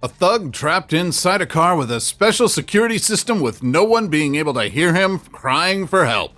A thug trapped inside a car with a special security system with no one being able to hear him crying for help.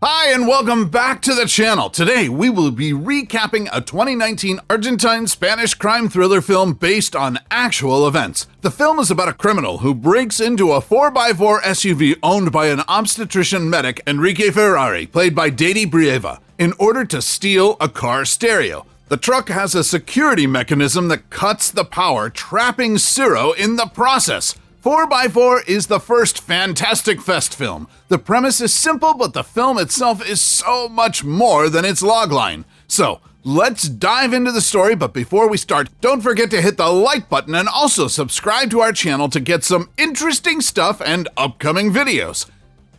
Hi and welcome back to the channel. Today we will be recapping a 2019 Argentine-Spanish crime thriller film based on actual events. The film is about a criminal who breaks into a 4x4 SUV owned by an obstetrician medic, Enrique Ferrari, played by Dady Brieva, in order to steal a car stereo. The truck has a security mechanism that cuts the power, trapping Ciro in the process. 4x4 is the first Fantastic Fest film. The premise is simple, but the film itself is so much more than its logline. So, let's dive into the story, but before we start, don't forget to hit the like button and also subscribe to our channel to get some interesting stuff and upcoming videos.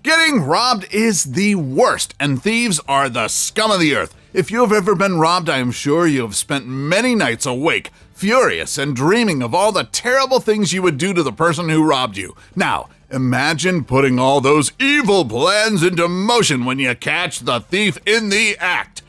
Getting robbed is the worst, and thieves are the scum of the earth. If you have ever been robbed, I am sure you have spent many nights awake, furious, and dreaming of all the terrible things you would do to the person who robbed you. Now, imagine putting all those evil plans into motion when you catch the thief in the act.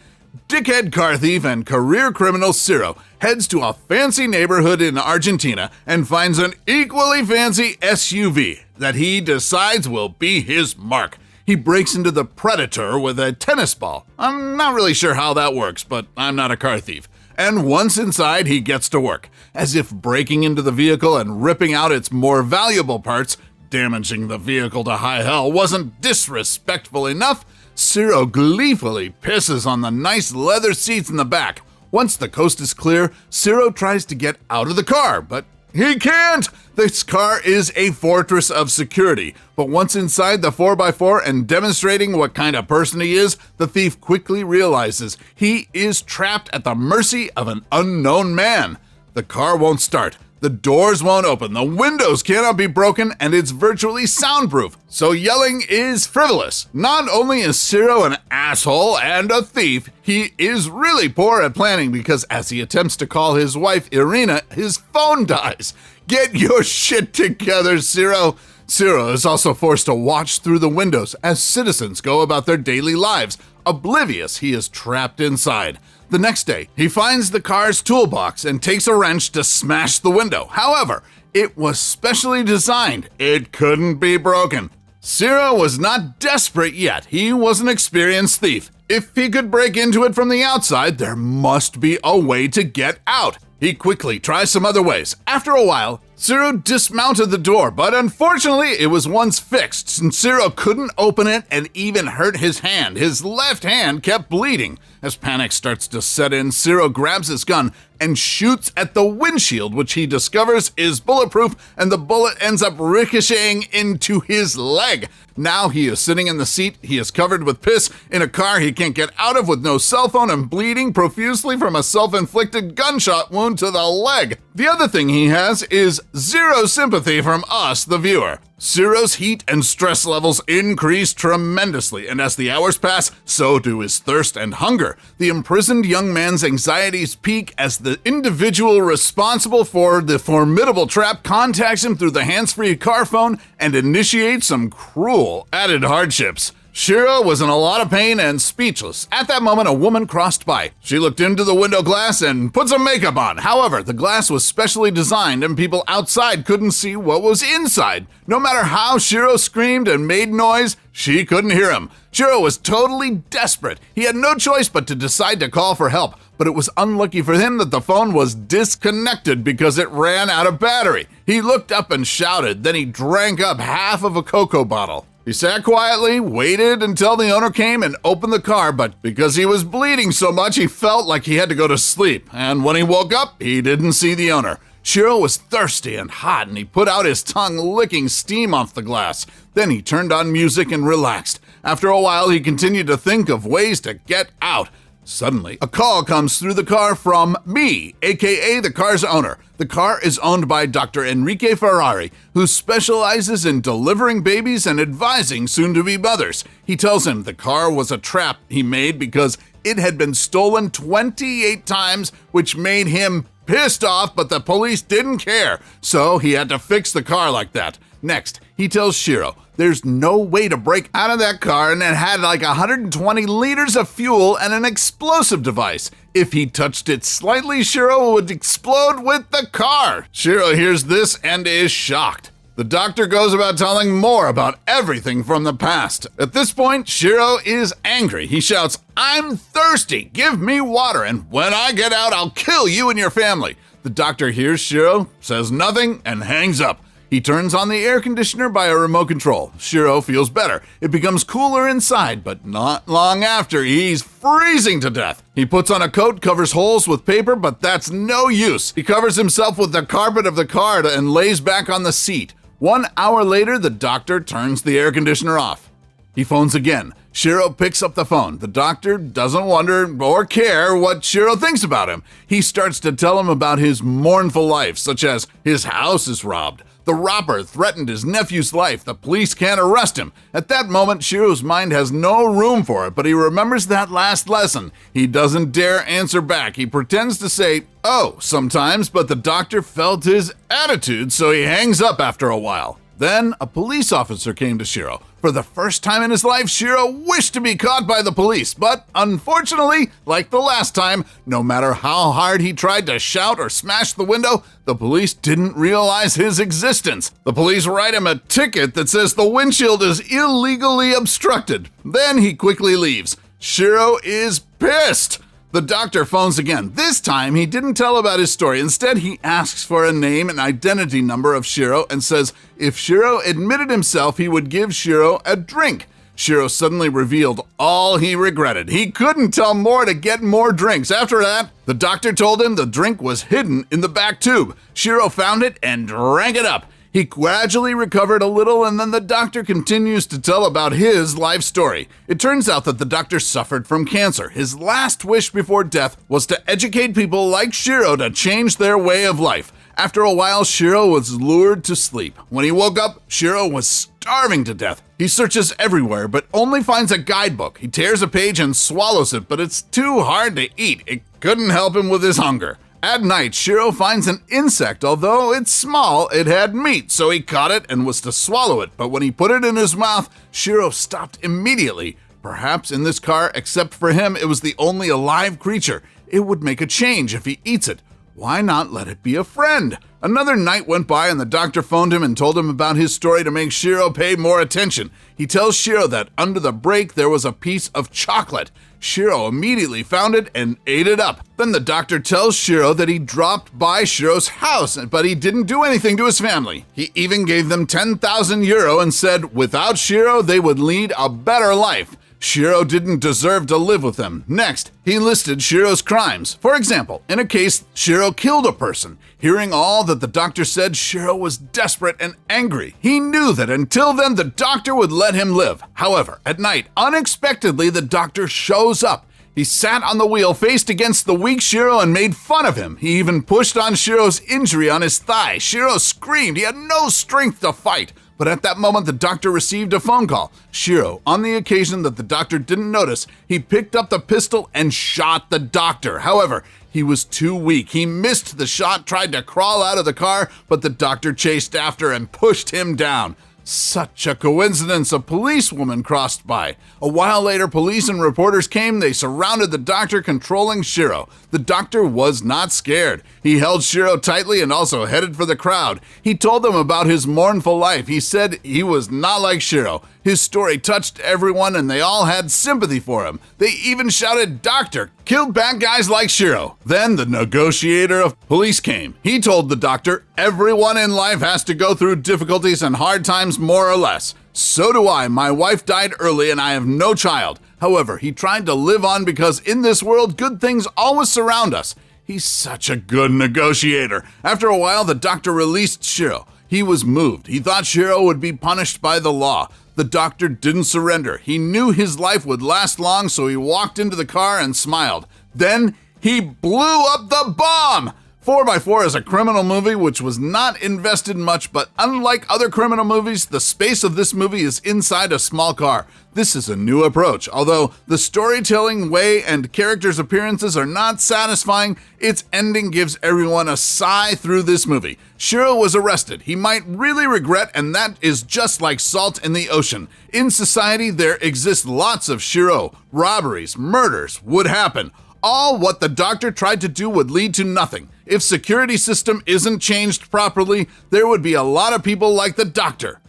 Dickhead car thief and career criminal Ciro heads to a fancy neighborhood in Argentina and finds an equally fancy SUV that he decides will be his mark. He breaks into the Predator with a tennis ball. I'm not really sure how that works, but I'm not a car thief. And once inside, he gets to work. As if breaking into the vehicle and ripping out its more valuable parts, damaging the vehicle to high hell, wasn't disrespectful enough, Ciro gleefully pisses on the nice leather seats in the back. Once the coast is clear, Ciro tries to get out of the car, but he can't! This car is a fortress of security, but once inside the 4x4 and demonstrating what kind of person he is, the thief quickly realizes he is trapped at the mercy of an unknown man. The car won't start, the doors won't open, the windows cannot be broken, and it's virtually soundproof, so yelling is frivolous. Not only is Ciro an asshole and a thief, he is really poor at planning because as he attempts to call his wife Irina, his phone dies. Get your shit together, Ciro. Ciro is also forced to watch through the windows as citizens go about their daily lives, oblivious he is trapped inside. The next day, he finds the car's toolbox and takes a wrench to smash the window. However, it was specially designed. It couldn't be broken. Ciro was not desperate yet. He was an experienced thief. If he could break into it from the outside, there must be a way to get out. He quickly tries some other ways. After a while, Ciro dismounted the door, but unfortunately it was once fixed, and Ciro couldn't open it and even hurt his hand. His left hand kept bleeding. As panic starts to set in, Ciro grabs his gun and shoots at the windshield, which he discovers is bulletproof, and the bullet ends up ricocheting into his leg. Now he is sitting in the seat, he is covered with piss, in a car he can't get out of with no cell phone and bleeding profusely from a self-inflicted gunshot wound to the leg. The other thing he has is zero sympathy from us, the viewer. Ciro's heat and stress levels increase tremendously, and as the hours pass, so do his thirst and hunger. The imprisoned young man's anxieties peak as the individual responsible for the formidable trap contacts him through the hands-free car phone and initiates some cruel added hardships. Ciro was in a lot of pain and speechless. At that moment, a woman crossed by. She looked into the window glass and put some makeup on. However, the glass was specially designed and people outside couldn't see what was inside. No matter how Ciro screamed and made noise, she couldn't hear him. Ciro was totally desperate. He had no choice but to decide to call for help. But it was unlucky for him that the phone was disconnected because it ran out of battery. He looked up and shouted, then he drank up half of a cocoa bottle. He sat quietly, waited until the owner came and opened the car, but because he was bleeding so much, he felt like he had to go to sleep. And when he woke up, he didn't see the owner. Ciro was thirsty and hot, and he put out his tongue, licking steam off the glass. Then he turned on music and relaxed. After a while, he continued to think of ways to get out. Suddenly, a call comes through the car from me, aka the car's owner. The car is owned by Dr. Enrique Ferrari, who specializes in delivering babies and advising soon-to-be mothers. He tells him the car was a trap he made because it had been stolen 28 times, which made him pissed off, but the police didn't care, so he had to fix the car like that. Next, he tells Shiro there's no way to break out of that car and it had like 120 liters of fuel and an explosive device. If he touched it slightly, Shiro would explode with the car. Shiro hears this and is shocked. The doctor goes about telling more about everything from the past. At this point, Shiro is angry. He shouts, "I'm thirsty! Give me water, and when I get out, I'll kill you and your family." The doctor hears Shiro, says nothing, and hangs up. He turns on the air conditioner by a remote control. Shiro feels better. It becomes cooler inside, but not long after, he's freezing to death. He puts on a coat, covers holes with paper, but that's no use. He covers himself with the carpet of the car and lays back on the seat. 1 hour later, the doctor turns the air conditioner off. He phones again. Shiro picks up the phone. The doctor doesn't wonder or care what Shiro thinks about him. He starts to tell him about his mournful life, such as his house is robbed. The robber threatened his nephew's life. The police can't arrest him. At that moment, Shiro's mind has no room for it, but he remembers that last lesson. He doesn't dare answer back. He pretends to say, "Oh," sometimes, but the doctor felt his attitude, so he hangs up after a while. Then a police officer came to Shiro. For the first time in his life, Shiro wished to be caught by the police, but unfortunately, like the last time, no matter how hard he tried to shout or smash the window, the police didn't realize his existence. The police write him a ticket that says the windshield is illegally obstructed. Then he quickly leaves. Shiro is pissed. The doctor phones again. This time, he didn't tell about his story. Instead, he asks for a name and identity number of Shiro and says if Shiro admitted himself, he would give Shiro a drink. Shiro suddenly revealed all he regretted. He couldn't tell more to get more drinks. After that, the doctor told him the drink was hidden in the back tube. Shiro found it and drank it up. He gradually recovered a little, and then the doctor continues to tell about his life story. It turns out that the doctor suffered from cancer. His last wish before death was to educate people like Shiro to change their way of life. After a while, Shiro was lured to sleep. When he woke up, Shiro was starving to death. He searches everywhere, but only finds a guidebook. He tears a page and swallows it, but it's too hard to eat. It couldn't help him with his hunger. At night, Shiro finds an insect. Although it's small, it had meat, so he caught it and was to swallow it. But when he put it in his mouth, Shiro stopped immediately. Perhaps in this car, except for him, it was the only alive creature. It would make a change if he eats it. Why not let it be a friend? Another night went by and the doctor phoned him and told him about his story to make Shiro pay more attention. He tells Shiro that under the brake there was a piece of chocolate. Shiro immediately found it and ate it up. Then the doctor tells Shiro that he dropped by Shiro's house, but he didn't do anything to his family. He even gave them 10,000 euro and said without Shiro they would lead a better life. Shiro didn't deserve to live with them. Next, he listed Shiro's crimes. For example, in a case, Shiro killed a person. Hearing all that the doctor said, Shiro was desperate and angry. He knew that until then, the doctor would let him live. However, at night, unexpectedly, the doctor shows up. He sat on the wheel, faced against the weak Shiro, and made fun of him. He even pushed on Shiro's injury on his thigh. Shiro screamed. He had no strength to fight. But at that moment, the doctor received a phone call. Shiro, on the occasion that the doctor didn't notice, he picked up the pistol and shot the doctor. However, he was too weak. He missed the shot, tried to crawl out of the car, but the doctor chased after and pushed him down. Such a coincidence, a policewoman crossed by. A while later, police and reporters came. They surrounded the doctor, controlling Shiro. The doctor was not scared. He held Shiro tightly and also headed for the crowd. He told them about his mournful life. He said he was not like Shiro. His story touched everyone and they all had sympathy for him. They even shouted, "Doctor, kill bad guys like Shiro." Then the negotiator of police came. He told the doctor, "Everyone in life has to go through difficulties and hard times more or less. So do I. My wife died early and I have no child. However, he tried to live on because in this world, good things always surround us." He's such a good negotiator. After a while, the doctor released Shiro. He was moved. He thought Shiro would be punished by the law. The doctor didn't surrender. He knew his life would last long, so he walked into the car and smiled. Then he blew up the bomb! 4x4 is a criminal movie which was not invested much, but unlike other criminal movies, the space of this movie is inside a small car. This is a new approach. Although the storytelling way and characters' appearances are not satisfying, its ending gives everyone a sigh through this movie. Shiro was arrested. He might really regret, and that is just like salt in the ocean. In society, there exist lots of Shiro. Robberies, murders would happen. All what the doctor tried to do would lead to nothing. If security system isn't changed properly, there would be a lot of people like the doctor.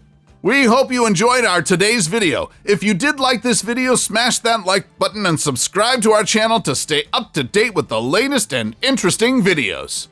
We hope you enjoyed our today's video. If you did like this video, smash that like button and subscribe to our channel to stay up to date with the latest and interesting videos.